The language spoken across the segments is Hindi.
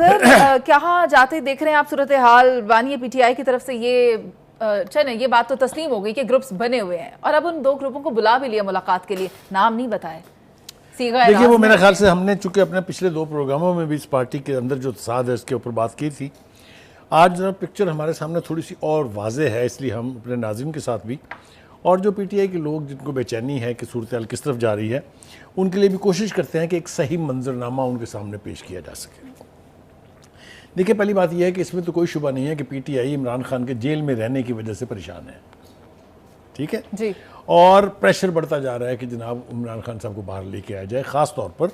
सर क्या जाते देख रहे हैं आप सूरत हाल बानी पीटीआई की तरफ से ये चले ये बात तो तस्लीम हो गई कि ग्रुप्स बने हुए हैं और अब उन दो ग्रुपों को बुला भी लिया मुलाकात के लिए, नाम नहीं बताए। देखिए वो मेरे ख्याल से हमने चूंकि अपने पिछले दो प्रोग्रामों में भी इस पार्टी के अंदर जो तसाद है इसके ऊपर बात की थी। आज जरा पिक्चर हमारे सामने थोड़ी सी और वाजे है, इसलिए हम अपने नाज़रीन के साथ भी और जो पीटीआई के लोग जिनको बेचैनी है कि सूरत हाल किस तरफ जा रही है उनके लिए भी कोशिश करते हैं कि एक सही मंजरनामा उनके सामने पेश किया जा सके। देखिए पहली बात यह है कि इसमें तो कोई शुबा नहीं है कि पीटीआई इमरान खान के जेल में रहने की वजह से परेशान है, ठीक है जी। और प्रेशर बढ़ता जा रहा है कि जनाब इमरान खान साहब को बाहर लेके आया जाए। ख़ास तौर पर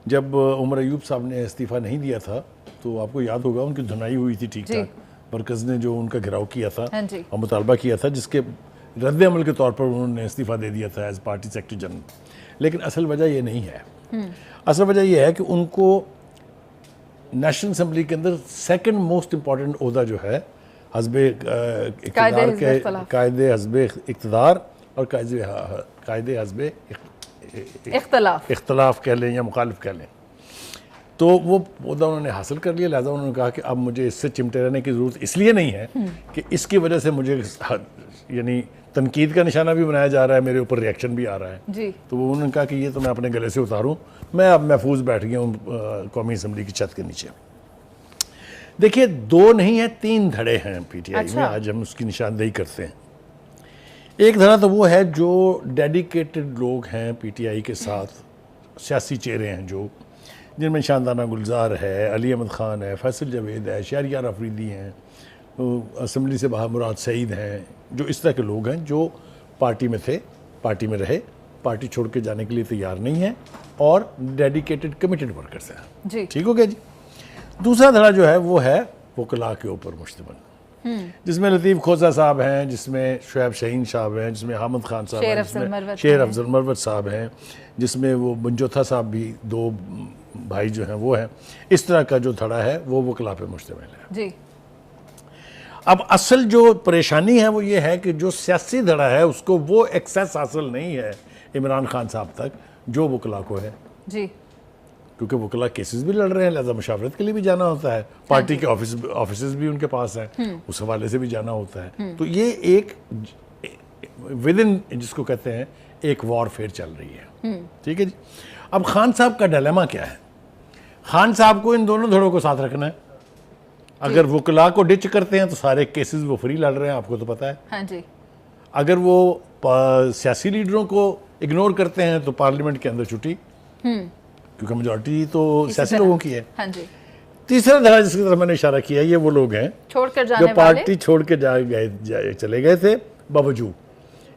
जब उमर अयूब साहब ने इस्तीफ़ा नहीं दिया था तो आपको याद होगा उनकी धुनाई हुई थी ठीक ठाक, मरकज़ ने जो उनका घेराव किया था और मुतालबा किया था जिसके रद्द अमल के तौर पर उन्होंने इस्तीफ़ा दे दिया था एज पार्टी सेक्रेटरी जनरल। लेकिन असल वजह ये नहीं है, असल वजह यह है कि उनको नेशनल असम्बली के अंदर सेकंड मोस्ट इम्पॉर्टेंट ओहदा जो है हस्बे इक़्तिदार के कायदे हस्बे इक़्तिदार और कायदे हस्बे इख्तलाफ कह लें या मुखालिफ कह लें, तो वो ओहदा उन्होंने हासिल कर लिया। लिहाजा उन्होंने कहा कि अब मुझे इससे चिमटे रहने की ज़रूरत इसलिए नहीं है कि इसकी वजह से मुझे यानी तनकीद का निशाना भी बनाया जा रहा है, मेरे ऊपर रिएक्शन भी आ रहा है जी। तो वो उन्होंने कहा कि ये तो मैं अपने गले से उतारूं, मैं अब महफूज बैठ गया हूँ कौमी असम्बली की छत के नीचे। देखिए दो नहीं है तीन धड़े हैं पीटीआई में, आज हम उसकी निशानदेही करते हैं। एक धड़ा तो वो है जो डेडिकेटेड लोग हैं पीटीआई के साथ, सियासी चेहरे हैं जो जिनमें शानदाना गुलजार है, अली अहमद ख़ान है, फैसल जावेद है, शहरियार अफरीदी हैं, असम्बली से बाहर मुराद सईद हैं, जो इस तरह के लोग हैं जो पार्टी में थे, पार्टी में रहे, पार्टी छोड़ के जाने के लिए तैयार नहीं है और डेडिकेटेड कमिटेड वर्कर्स हैं जी। ठीक हो गया जी। दूसरा धड़ा जो है वो है वकला के ऊपर मुश्तमिल, जिसमें लतीफ़ खोजा साहब हैं, जिसमें शुएब शाहीन साहब हैं, जिसमें हामिद खान साहब हैं, जिसमें शेर अफजल मरवत साहब हैं, जिसमें वो मंजोथा साहब भी दो भाई जो हैं वो हैं। इस तरह का जो धड़ा है वो वकला पे मुश्तमिल है जी। अब असल जो परेशानी है वो ये है कि जो सियासी धड़ा है उसको वो एक्सेस हासिल नहीं है इमरान खान साहब तक जो वकला को है जी, क्योंकि वकला केसेस भी लड़ रहे हैं, लिहाजा मुशावरत के लिए भी जाना होता है, पार्टी के ऑफिस भी उनके पास हैं, उस हवाले से भी जाना होता है। तो ये एक विद इन जिसको कहते हैं एक वॉरफेयर चल रही है, ठीक है जी। अब खान साहब का डिलेमा क्या है? खान साहब को इन दोनों धड़ों को साथ रखना है। अगर वकला को डिच करते हैं तो सारे केसेस वो फ्री लड़ रहे हैं, आपको तो पता है हाँ जी। अगर वो सियासी लीडरों को इग्नोर करते हैं तो पार्लियामेंट के अंदर छुट्टी, क्योंकि मेजॉरिटी तो सियासी लोगों की है हाँ जी। तीसरा धड़ा जिसकी तरफ मैंने इशारा किया ये वो लोग हैं छोड़कर जाने जो पार्टी छोड़ के चले गए थे बावजूद।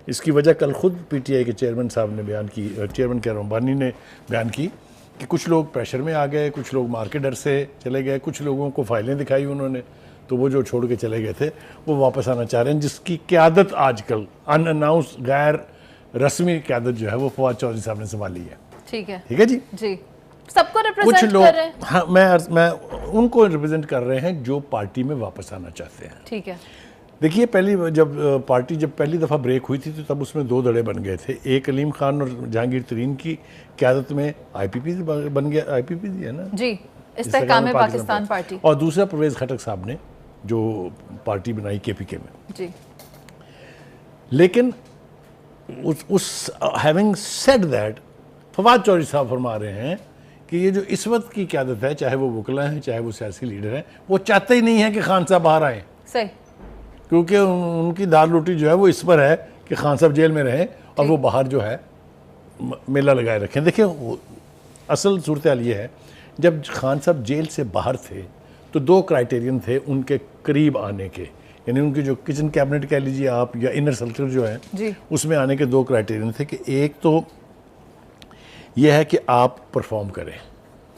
इसकी वजह कल खुद पीटीआई के चेयरमैन साहब ने बयान की, चेयरमैन कह रहा हूँ बानी ने बयान की कि कुछ लोग प्रेशर में आ गए, कुछ लोग मार के डर से चले गए, कुछ लोगों को फाइलें दिखाई उन्होंने, तो वो जो छोड़ के चले गए थे वो वापस आना चाह रहे हैं, जिसकी क़यादत आजकल अनअनाउंस गैर रस्मी क़यादत जो है वो फवाद चौधरी साहब ने संभाली है। ठीक है जी जी। सबको रिप्रेजेंट कर रहे हैं हाँ, मैं उनको रिप्रेजेंट कर रहे हैं जो पार्टी में वापस आना चाहते हैं। ठीक है। देखिए जब पार्टी पहली दफ़ा ब्रेक हुई थी तो तब उसमें दो धड़े बन गए थे, एक अलीम खान और जहांगीर तरीन की क़यादत में आईपीपी बन गया, आईपीपी है ना जी, इस्तेहकाम पाकिस्तान पार्टी, और दूसरा परवेज़ खटक साहब ने जो पार्टी बनाई केपीके में जी। लेकिन उस having said that Fawad Chaudhry साहब फरमा रहे हैं कि ये जो इस वक्त की क़यादत है, चाहे वो वकला हैं चाहे वो सियासी लीडर हैं, वो चाहते ही नहीं है कि खान साहब बाहर आए, सही, क्योंकि उनकी दाल रोटी जो है वो इस पर है कि खान साहब जेल में रहें और वो बाहर जो है मेला लगाए रखें। देखिए असल सूरत हाल ये है, जब खान साहब जेल से बाहर थे तो दो क्राइटेरियन थे उनके करीब आने के, यानी उनकी जो किचन कैबिनेट कह लीजिए आप या इनर सर्कल जो है जी, उसमें आने के दो क्राइटेरियन थे कि एक तो यह है कि आप परफॉर्म करें,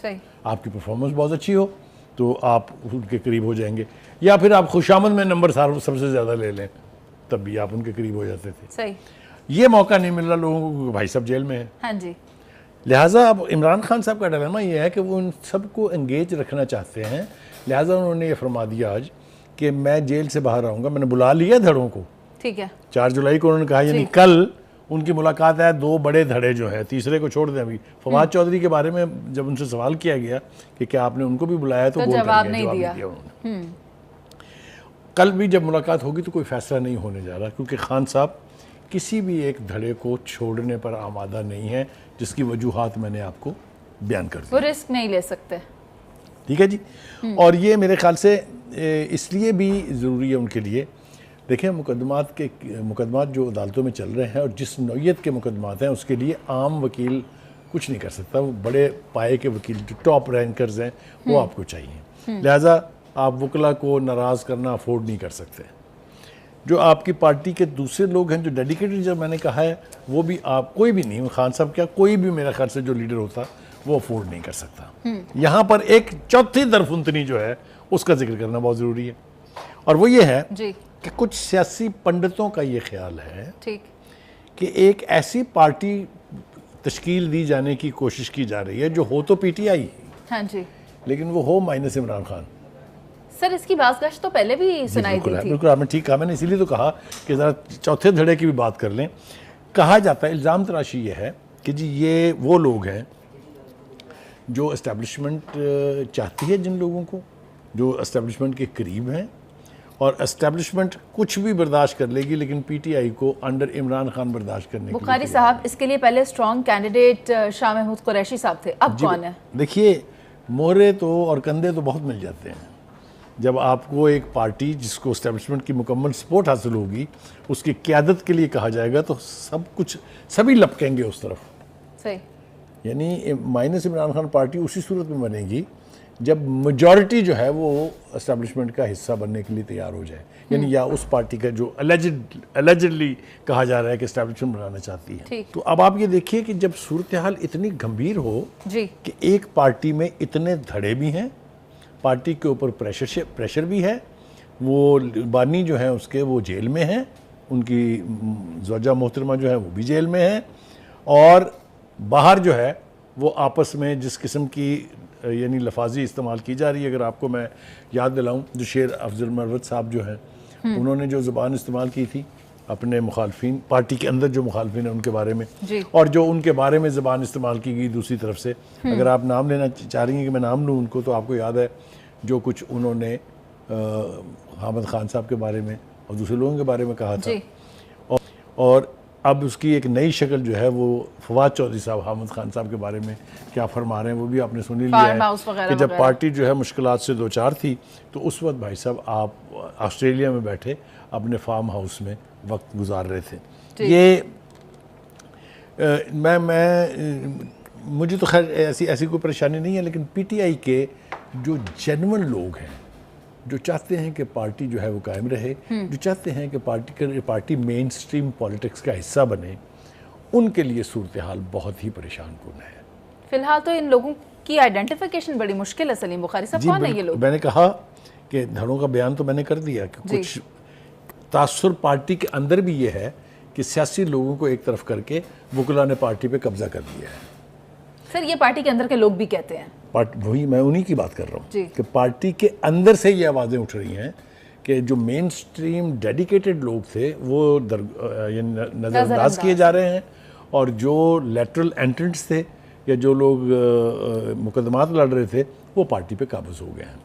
सही, आपकी परफॉर्मेंस बहुत अच्छी हो तो आप उनके करीब हो जाएंगे, या फिर आप खुशामद में नंबर सबसे ज़्यादा ले लें तब भी आप उनके करीब हो जाते थे, सही। ये मौका नहीं मिल रहा लोगों को क्योंकि भाई साहब जेल में है हाँ जी। लिहाजा अब इमरान खान साहब का डिलेमा ये है कि वो उन सबको एंगेज रखना चाहते हैं, लिहाजा उन्होंने ये फरमा दिया आज कि मैं जेल से बाहर आऊँगा, मैंने बुला लिया धड़ों को, ठीक है, 4 जुलाई को उन्होंने कहा, यानी कल उनकी मुलाकात है, दो बड़े धड़े जो है, तीसरे को छोड़ दें। अभी फवाद चौधरी के बारे में जब उनसे सवाल किया गया कि क्या आपने उनको भी बुलाया, तो जवाब नहीं दिया उन्होंने। कल भी जब मुलाकात होगी तो कोई फैसला नहीं होने जा रहा, क्योंकि खान साहब किसी भी एक धड़े को छोड़ने पर आमादा नहीं है, जिसकी वजूहात मैंने आपको बयान कर दी। वो रिस्क नहीं ले सकते। ठीक है जी। और ये मेरे ख्याल से इसलिए भी ज़रूरी है उनके लिए। देखें, मुकदमात जो अदालतों में चल रहे हैं और जिस नौइयत के मुकदमात हैं, उसके लिए आम वकील कुछ नहीं कर सकता। वो बड़े पाए के वकील जो टॉप रैंकर्स हैं वो आपको चाहिए। लिहाजा आप वकला को नाराज़ करना अफोर्ड नहीं कर सकते। जो आपकी पार्टी के दूसरे लोग हैं जो डेडिकेटेड, जब मैंने कहा है, वो भी आप, कोई भी नहीं, खान साहब क्या, कोई भी मेरा ख्याल से जो लीडर होता वो अफोर्ड नहीं कर सकता। यहाँ पर एक चौथी दरफुंतनी जो है उसका जिक्र करना बहुत ज़रूरी है, और वो ये है कि कुछ सियासी पंडितों का ये ख्याल है कि एक ऐसी पार्टी तश्कील दी जाने की कोशिश की जा रही है जो हो तो पीटीआई, हाँ जी, लेकिन वो हो माइनस इमरान खान। सर, इसकी बाज़गश्त तो पहले भी सुनाई दी थी। बिल्कुल आपने ठीक कहा। मैंने इसीलिए तो कहा कि ज़रा चौथे धड़े की भी बात कर लें। कहा जाता है, इल्ज़ाम तराशी ये है कि जी ये वो लोग हैं जो एस्टेब्लिशमेंट चाहती है, जिन लोगों को जो एस्टेब्लिशमेंट के करीब हैं, और एस्टेब्लिशमेंट कुछ भी बर्दाश्त कर लेगी, लेकिन पीटीआई को अंडर इमरान खान बर्दाश्त करने के लिए। बुखारी साहब, इसके लिए पहले स्ट्रॉन्ग कैंडिडेट शाह महमूद कुरैशी साहब थे, अब कौन है? देखिए, मोहरे तो और कंधे तो बहुत मिल जाते हैं। जब आपको एक पार्टी जिसको एस्टेब्लिशमेंट की मुकम्मल सपोर्ट हासिल होगी, उसकी क़यादत के लिए कहा जाएगा, तो सब कुछ सभी लपकेंगे उस तरफ। सही। यानी माइनस इमरान खान पार्टी उसी सूरत में बनेगी जब मेजॉरिटी जो है वो एस्टेब्लिशमेंट का हिस्सा बनने के लिए तैयार हो जाए, यानी या उस पार्टी का जो अलेजिडली कहा जा रहा है कि एस्टेब्लिशमेंट बनाना चाहती है। तो अब आप ये देखिए कि जब सूरत हाल इतनी गंभीर हो कि एक पार्टी में इतने धड़े भी हैं, पार्टी के ऊपर प्रेशर भी है, वो बानी जो है उसके वो जेल में हैं, उनकी ज़ौजा मोहतरमा जो है वो भी जेल में है, और बाहर जो है वो आपस में जिस किस्म की यानी लफाजी इस्तेमाल की जा रही है। अगर आपको मैं याद दिलाऊं, जो शेर अफजल मरवत साहब जो हैं, उन्होंने जो ज़ुबान इस्तेमाल की थी अपने मुखालफिन, पार्टी के अंदर जो मुखालफिन है उनके बारे में, और जो उनके बारे में ज़ुबान इस्तेमाल की गई दूसरी तरफ से, अगर आप नाम लेना चाह रही हैं कि मैं नाम लूँ उनको, तो आपको याद है जो कुछ उन्होंने हामिद खान साहब के बारे में और दूसरे लोगों के बारे में कहा था। और अब उसकी एक नई शक्ल जो है वो फवाद चौधरी साहब हामिद खान साहब के बारे में क्या फरमा रहे हैं वो भी आपने सुन ही लिया है कि जब पार्टी जो है मुश्किलात से दो चार थी, तो उस वक्त भाई साहब आप ऑस्ट्रेलिया में बैठे अपने फार्म हाउस में वक्त गुजार रहे थे। ये मुझे तो खैर ऐसी कोई परेशानी नहीं है, लेकिन पीटीआई के जो जेन्युइन लोग हैं, जो चाहते हैं कि पार्टी जो है वो कायम रहे, जो चाहते हैं कि पार्टी मेन स्ट्रीम पॉलिटिक्स का हिस्सा बने, उनके लिए सूरत हाल बहुत ही परेशान कुन है। फिलहाल तो इन लोगों की आइडेंटिफिकेशन बड़ी मुश्किल है। सलीम बुखारी साहब, कौन है ये लोग? मैंने कहा कि धड़ों का बयान तो मैंने कर दिया कि कुछ तासुर पार्टी के अंदर भी ये है कि सियासी लोगों को एक तरफ करके वकला ने पार्टी पे कब्जा कर लिया है। सर, ये पार्टी के अंदर के लोग भी कहते हैं, वही मैं उन्हीं की बात कर रहा हूँ कि पार्टी के अंदर से ये आवाज़ें उठ रही हैं कि जो मेन स्ट्रीम डेडिकेटेड लोग थे वो नज़रअंदाज किए जा रहे हैं, और जो लेटरल एंट्रेंट्स थे या जो लोग मुकदमात लड़ रहे थे वो पार्टी पे काबूज हो गए हैं।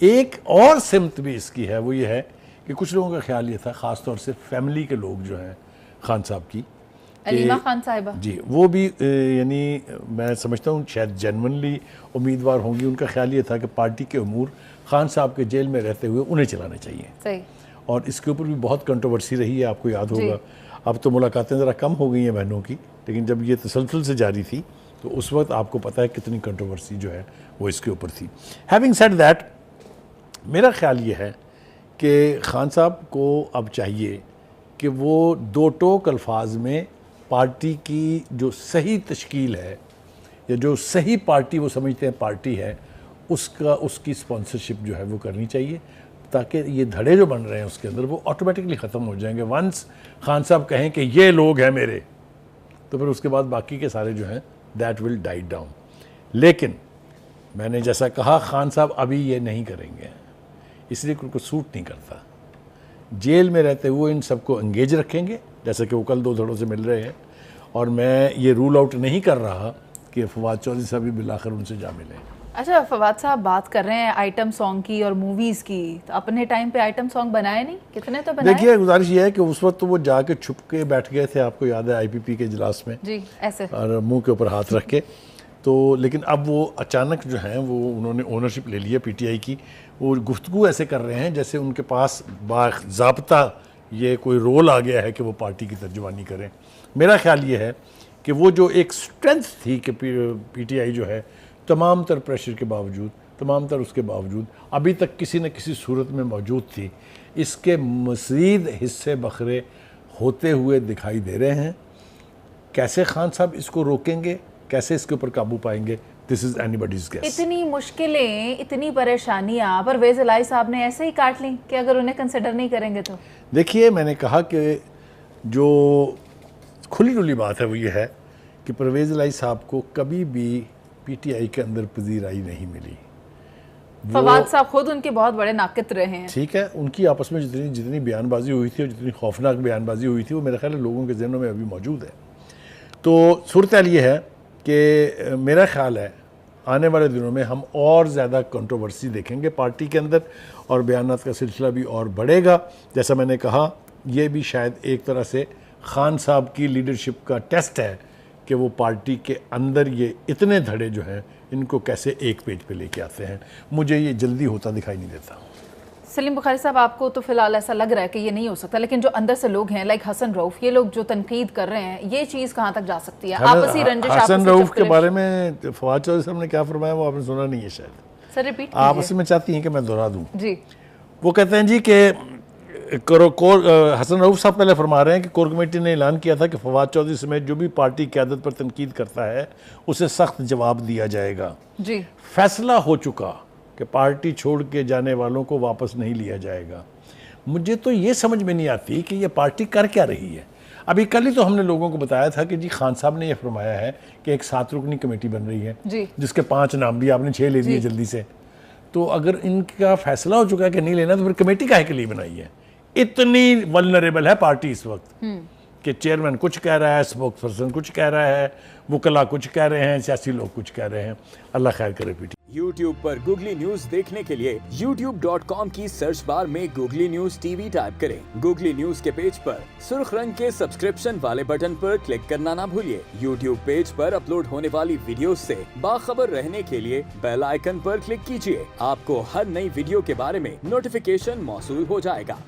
एक और सिमत भी इसकी है, वो ये है कि कुछ लोगों का ख्याल ये था, ख़ास तौर से फैमिली के लोग जो हैं खान साहब की, अलीमा खान साहिबा जी, वो भी यानी मैं समझता हूँ शायद जेन्युइनली उम्मीदवार होंगी। उनका ख्याल ये था कि पार्टी के अमूर खान साहब के जेल में रहते हुए उन्हें चलाने चाहिए। सही। और इसके ऊपर भी बहुत कंट्रोवर्सी रही है, आपको याद होगा। अब तो मुलाकातें ज़रा कम हो गई हैं बहनों की, लेकिन जब ये तसलसल से जारी थी तो उस वक्त आपको पता है कितनी कंट्रोवर्सी जो है वो इसके ऊपर थी। हैविंग सेड दैट, मेरा ख्याल ये है कि खान साहब को अब चाहिए कि वो दो टोक अल्फाज में पार्टी की जो सही तश्कील है या जो सही पार्टी वो समझते हैं पार्टी है, उसकी स्पॉन्सरशिप जो है वो करनी चाहिए, ताकि ये धड़े जो बन रहे हैं उसके अंदर वो ऑटोमेटिकली ख़त्म हो जाएंगे। वंस खान साहब कहें कि ये लोग हैं मेरे, तो फिर उसके बाद बाकी के सारे जो हैं दैट विल डाई डाउन। लेकिन मैंने जैसा कहा, खान साहब अभी ये नहीं करेंगे, इसलिए उनको सूट नहीं करता। जेल में रहते हुए इन सबको एंगेज रखेंगे जैसे कि वो कल 2 धड़ों से मिल रहे हैं, और मैं ये रूल आउट नहीं कर रहा कि फवाद चौधरी साहब भी बिलाखिर उनसे जा मिले। अच्छा, फवाद साहब बात कर रहे हैं आइटम सॉन्ग की और मूवीज की, तो अपने टाइम पे आइटम सॉन्ग बनाए नहीं? कितने तो बनाए। देखिए, गुजारिश ये है कि उस वक्त तो वो जाके छुप के बैठ गए थे, आपको याद है, IPP के इजलास में जी, ऐसे, और मुंह के ऊपर हाथ रख के। तो लेकिन अब वो अचानक जो है वो उन्होंने ओनरशिप ले ली है PTI की। वो गुफ्तगू ऐसे कर रहे हैं जैसे उनके पास बाज़ाब्ता ये कोई रोल आ गया है कि वो पार्टी की तर्जुमानी करें। मेरा ख्याल ये है कि वो जो एक स्ट्रेंथ थी कि PTI जो है तमाम तर प्रेशर के बावजूद, तमाम तर उसके बावजूद अभी तक किसी न किसी सूरत में मौजूद थी, इसके मज़ीद हिस्से बखरे होते हुए दिखाई दे रहे हैं। कैसे खान साहब इसको रोकेंगे, कैसे इसके ऊपर काबू पाएंगे, दिस इज़ एनीबॉडीज गेस। इतनी मुश्किलें, इतनी परेशानियां परवेज़ इलाही साहब ने ऐसे ही काट ली कि अगर उन्हें कंसिडर नहीं करेंगे तो? देखिए, मैंने कहा कि जो खुली डुली बात है वो ये है कि परवेज़ इलाही साहब को कभी भी PTI के अंदर पजीराई नहीं मिली। फवाद साहब खुद उनके बहुत बड़े नाकिद रहे हैं। ठीक है, उनकी आपस में जितनी बयानबाजी हुई थी और जितनी खौफनाक बयानबाजी हुई थी वो मेरे ख्याल है लोगों के जहनों में अभी मौजूद है। तो सूरत हाल ये है कि मेरा ख्याल है आने वाले दिनों में हम और ज़्यादा कंट्रोवर्सी देखेंगे पार्टी के अंदर, और बयानात का सिलसिला भी और बढ़ेगा। जैसा मैंने कहा, ये भी शायद एक तरह से खान साहब की लीडरशिप का टेस्ट है कि वो पार्टी के अंदर ये इतने धड़े जो हैं इनको कैसे एक पेज पे लेके आते हैं। मुझे ये जल्दी होता दिखाई नहीं देता। सलीम बुखारी साहब, आपको तो फिलहाल ऐसा लग रहा है कि ये नहीं हो सकता, लेकिन जो अंदर से लोग हैं लाइक हसन रऊफ, ये लोग जो तनकीद कर रहे हैं, ये चीज़ कहाँ तक जा सकती है? आपसी रंजिश, हसन रऊफ के बारे में फवाद चौधरी साहब ने क्या फरमाया वो आपने सुना नहीं है शायद। सर रिपीट आप उसमें चाहती हैं कि मैं दोहरा दूँ? जी। वो कहते हैं जी कि हसन रऊफ साहब पहले फरमा रहे हैं कि कोर कमेटी ने ऐलान किया था कि फवाद चौधरी समेत जो भी पार्टी क़यादत पर तनकीद करता है उसे सख्त जवाब दिया जाएगा। जी। फैसला हो चुका कि पार्टी छोड़ के जाने वालों को वापस नहीं लिया जाएगा। मुझे तो ये समझ में नहीं आती कि ये पार्टी कर क्या रही है। अभी कल ही तो हमने लोगों को बताया था कि जी खान साहब ने यह फरमाया है कि एक 7 रुकनी कमेटी बन रही है जी, जिसके 5 नाम भी आपने 6 ले दिए जल्दी से। तो अगर इनका फैसला हो चुका है कि नहीं लेना तो फिर कमेटी काहे के लिए बनाई है? इतनी वल्नरेबल है पार्टी इस वक्त कि चेयरमैन कुछ कह रहा है, स्पोक्स पर्सन कुछ कह रहा है, वकला कुछ कह रहे हैं, सियासी लोग कुछ कह रहे हैं। अल्लाह खैर करे। YouTube पर गूगली न्यूज देखने के लिए youtube.com की सर्च बार में गूगली न्यूज TV टाइप करें। गूगली न्यूज के पेज पर सुर्ख रंग के सब्सक्रिप्शन वाले बटन पर क्लिक करना ना भूलिए। YouTube पेज पर अपलोड होने वाली वीडियोस से बाखबर रहने के लिए बेल आइकन पर क्लिक कीजिए। आपको हर नई वीडियो के बारे में नोटिफिकेशन मौसूल हो जाएगा।